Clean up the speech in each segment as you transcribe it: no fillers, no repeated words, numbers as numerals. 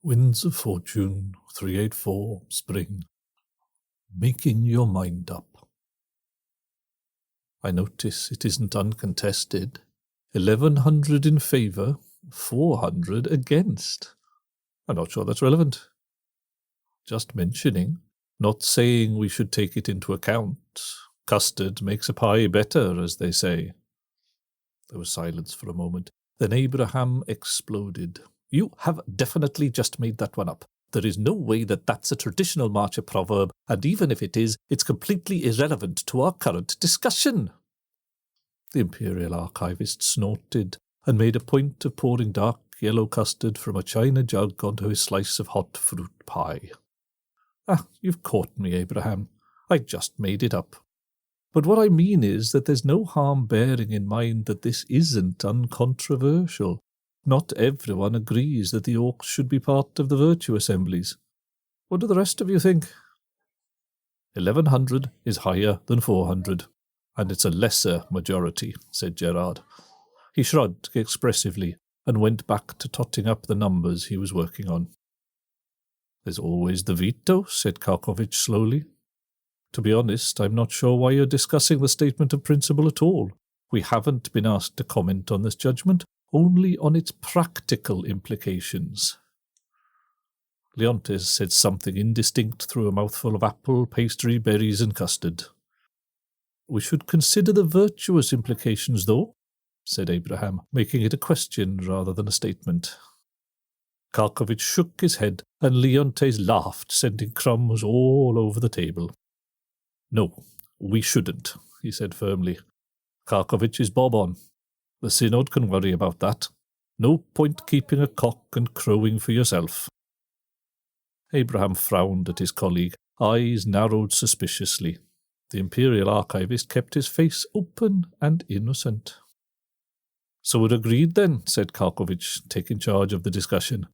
Winds of Fortune 384 Spring. Making your mind up. I notice it isn't uncontested. 1,100 in favour, 400 against. I'm not sure that's relevant. Just mentioning, not saying we should take it into account. Custard makes a pie better, as they say. There was silence for a moment. Then Abraham exploded. You have definitely just made that one up. There is no way that that's a traditional Marcher proverb, and even if it is, it's completely irrelevant to our current discussion. The Imperial Archivist snorted and made a point of pouring dark yellow custard from a china jug onto his slice of hot fruit pie. You've caught me, Abraham. I just made it up. But what I mean is that there's no harm bearing in mind that this isn't uncontroversial. Not everyone agrees that the orcs should be part of the virtue assemblies. What do the rest of you think? 1,100 is higher than 400, and it's a lesser majority, said Gerard. He shrugged expressively and went back to totting up the numbers he was working on. There's always the veto, said Karkovich slowly. To be honest, I'm not sure why you're discussing the statement of principle at all. We haven't been asked to comment on this judgment, only on its practical implications. Leontes said something indistinct through a mouthful of apple, pastry, berries, and custard. We should consider the virtuous implications, though, said Abraham, making it a question rather than a statement. Karkovich shook his head, and Leontes laughed, sending crumbs all over the table. No, we shouldn't, he said firmly. Karkovich is bob on. The Synod can worry about that. No point keeping a cock and crowing for yourself. Abraham frowned at his colleague, eyes narrowed suspiciously. The Imperial Archivist kept his face open and innocent. So we're agreed then, said Karkovich, taking charge of the discussion.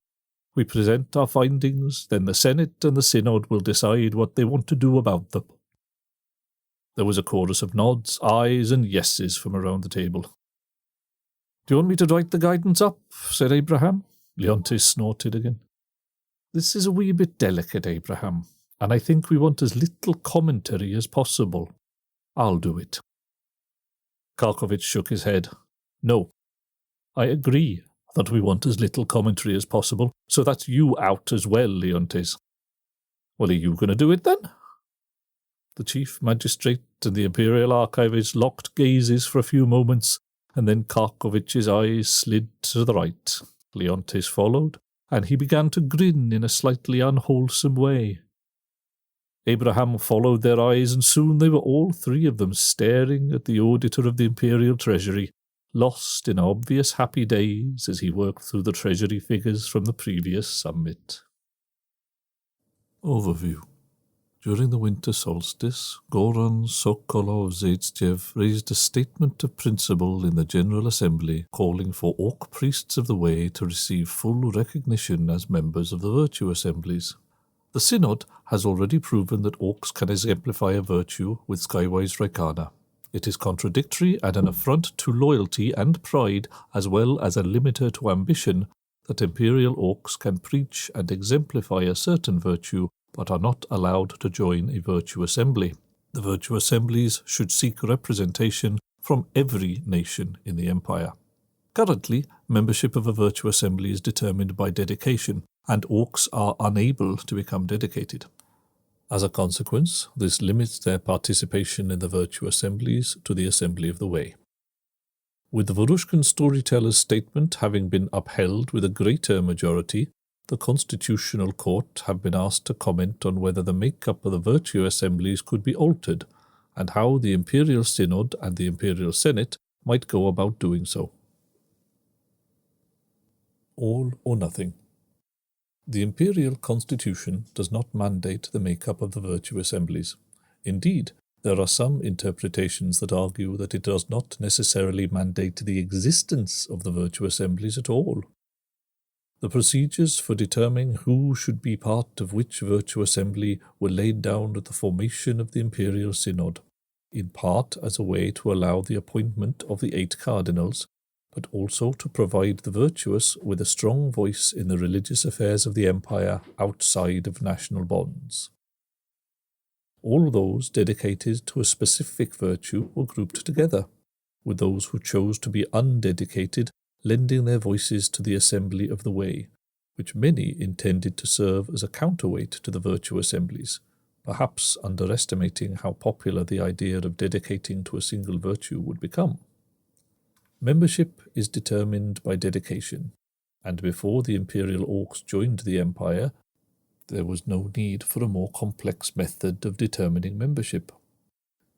We present our findings, then the Senate and the Synod will decide what they want to do about them. There was a chorus of nods, ayes, and yeses from around the table. Do you want me to write the guidance up? Said Abraham. Leontes snorted again. This is a wee bit delicate, Abraham, and I think we want as little commentary as possible. I'll do it. Karkovich shook his head. No, I agree that we want as little commentary as possible, so that's you out as well, Leontes. Well, are you going to do it then? The Chief Magistrate and the Imperial Archivist locked gazes for a few moments, and then Karkovich's eyes slid to the right. Leontes followed, and he began to grin in a slightly unwholesome way. Abraham followed their eyes, and soon they were all three of them staring at the Auditor of the Imperial Treasury, lost in obvious happy days as he worked through the Treasury figures from the previous summit. Overview. During the winter solstice, Goran Sokolov-Zaitsev raised a statement of principle in the General Assembly calling for Orc priests of the Way to receive full recognition as members of the virtue assemblies. The Synod has already proven that Orcs can exemplify a virtue with Skywise Raikana. It is contradictory and an affront to loyalty and pride, as well as a limiter to ambition, that Imperial Orcs can preach and exemplify a certain virtue but are not allowed to join a virtue assembly. The virtue assemblies should seek representation from every nation in the Empire. Currently, membership of a virtue assembly is determined by dedication, and Orcs are unable to become dedicated. As a consequence, this limits their participation in the virtue assemblies to the Assembly of the Way. With the Vorushkin storyteller's statement having been upheld with a greater majority, the Constitutional Court have been asked to comment on whether the makeup of the virtue assemblies could be altered, and how the Imperial Synod and the Imperial Senate might go about doing so. All or nothing. The Imperial Constitution does not mandate the makeup of the virtue assemblies. Indeed, there are some interpretations that argue that it does not necessarily mandate the existence of the virtue assemblies at all. The procedures for determining who should be part of which virtue assembly were laid down at the formation of the Imperial Synod, in part as a way to allow the appointment of the 8 cardinals, but also to provide the virtuous with a strong voice in the religious affairs of the empire outside of national bonds. All those dedicated to a specific virtue were grouped together, with those who chose to be undedicated lending their voices to the assembly of the way, which many intended to serve as a counterweight to the virtue assemblies, perhaps underestimating how popular the idea of dedicating to a single virtue would become. Membership is determined by dedication, and before the imperial orcs joined the empire, there was no need for a more complex method of determining membership.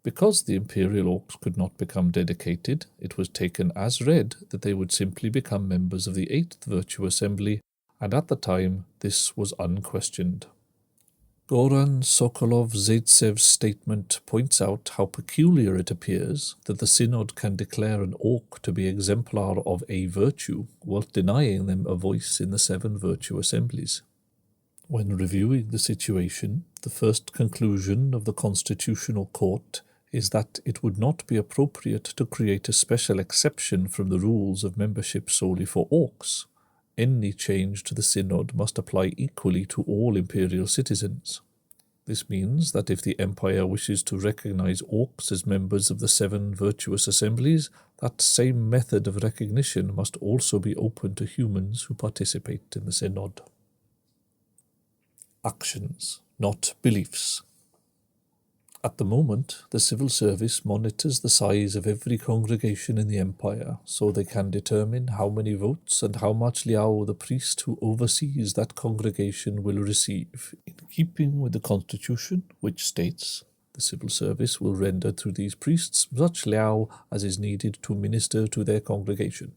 Because the imperial orcs could not become dedicated, it was taken as read that they would simply become members of the 8th Virtue Assembly, and at the time this was unquestioned. Goran Sokolov-Zaitsev's statement points out how peculiar it appears that the Synod can declare an orc to be exemplar of a virtue while denying them a voice in the 7 Virtue Assemblies. When reviewing the situation, the first conclusion of the Constitutional Court is that it would not be appropriate to create a special exception from the rules of membership solely for orcs. Any change to the Synod must apply equally to all imperial citizens. This means that if the Empire wishes to recognize orcs as members of the 7 virtuous assemblies, that same method of recognition must also be open to humans who participate in the Synod. Actions, not beliefs. At the moment, the civil service monitors the size of every congregation in the empire, so they can determine how many votes and how much liao the priest who oversees that congregation will receive, in keeping with the constitution, which states the civil service will render to these priests such liao as is needed to minister to their congregation.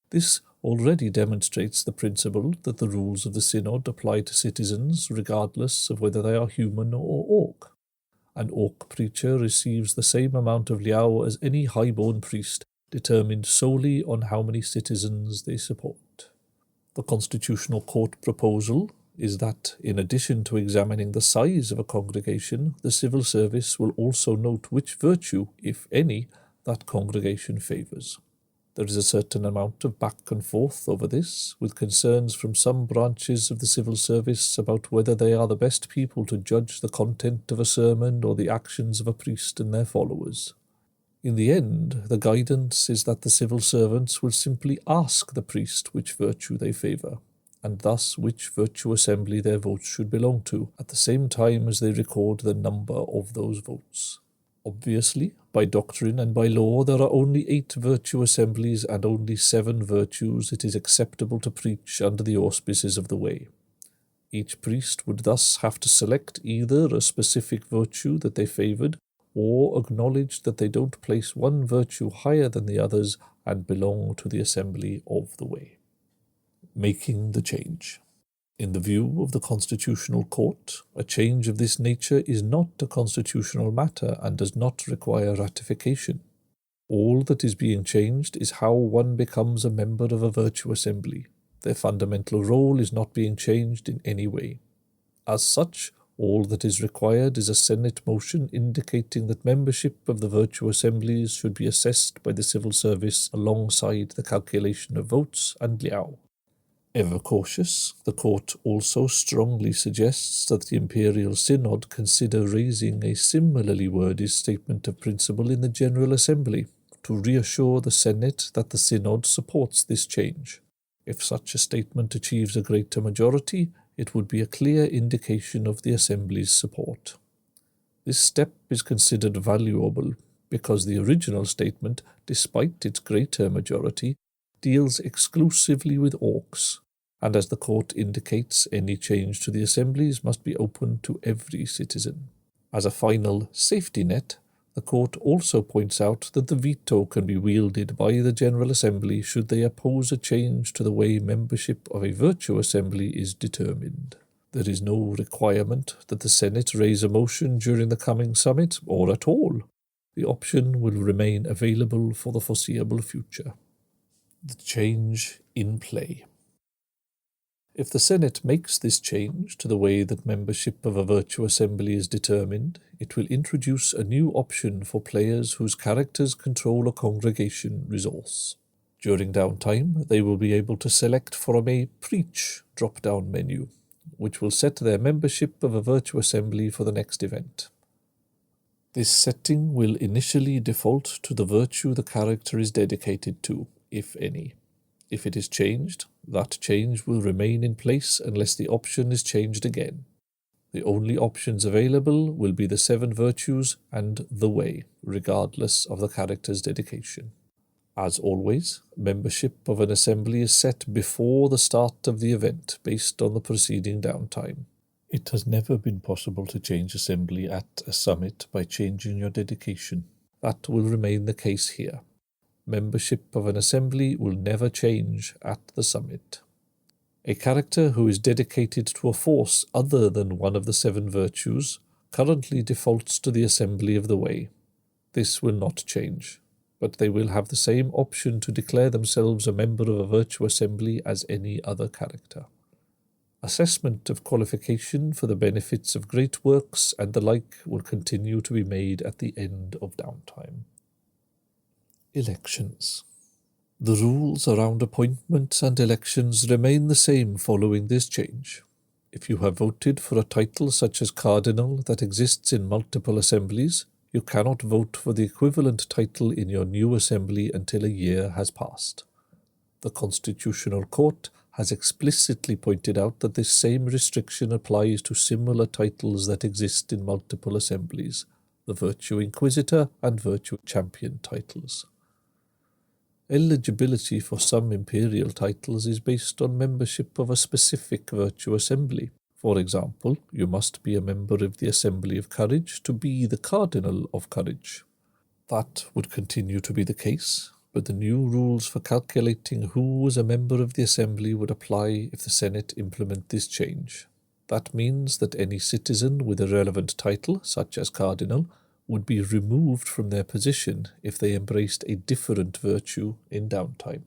This already demonstrates the principle that the rules of the synod apply to citizens regardless of whether they are human or orc. An orc preacher receives the same amount of liao as any highborn priest, determined solely on how many citizens they support. The Constitutional Court proposal is that, in addition to examining the size of a congregation, the civil service will also note which virtue, if any, that congregation favours. There is a certain amount of back and forth over this, with concerns from some branches of the civil service about whether they are the best people to judge the content of a sermon or the actions of a priest and their followers. In the end, the guidance is that the civil servants will simply ask the priest which virtue they favour, and thus which virtue assembly their votes should belong to, at the same time as they record the number of those votes. Obviously, by doctrine and by law, there are only 8 virtue assemblies and only 7 virtues it is acceptable to preach under the auspices of the way. Each priest would thus have to select either a specific virtue that they favoured, or acknowledge that they don't place one virtue higher than the others and belong to the assembly of the way. Making the change. In the view of the Constitutional Court, a change of this nature is not a constitutional matter and does not require ratification. All that is being changed is how one becomes a member of a virtue assembly. Their fundamental role is not being changed in any way. As such, all that is required is a Senate motion indicating that membership of the virtue assemblies should be assessed by the civil service alongside the calculation of votes and liao. Ever cautious, the court also strongly suggests that the Imperial Synod consider raising a similarly worded statement of principle in the General Assembly to reassure the Senate that the Synod supports this change. If such a statement achieves a greater majority, it would be a clear indication of the Assembly's support. This step is considered valuable because the original statement, despite its greater majority, deals exclusively with orcs, and as the court indicates, any change to the assemblies must be open to every citizen. As a final safety net, the court also points out that the veto can be wielded by the General Assembly should they oppose a change to the way membership of a virtue assembly is determined. There is no requirement that the Senate raise a motion during the coming summit, or at all. The option will remain available for the foreseeable future. The change in play. If the Senate makes this change to the way that membership of a virtue assembly is determined, it will introduce a new option for players whose characters control a congregation resource. During downtime, they will be able to select from a Preach drop-down menu, which will set their membership of a virtue assembly for the next event. This setting will initially default to the virtue the character is dedicated to, if any. If it is changed, that change will remain in place unless the option is changed again. The only options available will be the 7 virtues and the way, regardless of the character's dedication. As always, membership of an assembly is set before the start of the event based on the preceding downtime. It has never been possible to change assembly at a summit by changing your dedication. That will remain the case here. Membership of an assembly will never change at the summit. A character who is dedicated to a force other than one of the 7 virtues currently defaults to the assembly of the way. This will not change, but they will have the same option to declare themselves a member of a virtue assembly as any other character. Assessment of qualification for the benefits of great works and the like will continue to be made at the end of downtime. Elections. The rules around appointments and elections remain the same following this change. If you have voted for a title such as Cardinal that exists in multiple assemblies, you cannot vote for the equivalent title in your new assembly until a year has passed. The Constitutional Court has explicitly pointed out that this same restriction applies to similar titles that exist in multiple assemblies, the Virtue Inquisitor and Virtue Champion titles. Eligibility for some imperial titles is based on membership of a specific virtue assembly. For example, you must be a member of the Assembly of Courage to be the Cardinal of Courage. That would continue to be the case, but the new rules for calculating who was a member of the Assembly would apply if the Senate implement this change. That means that any citizen with a relevant title, such as Cardinal, would be removed from their position if they embraced a different virtue in downtime.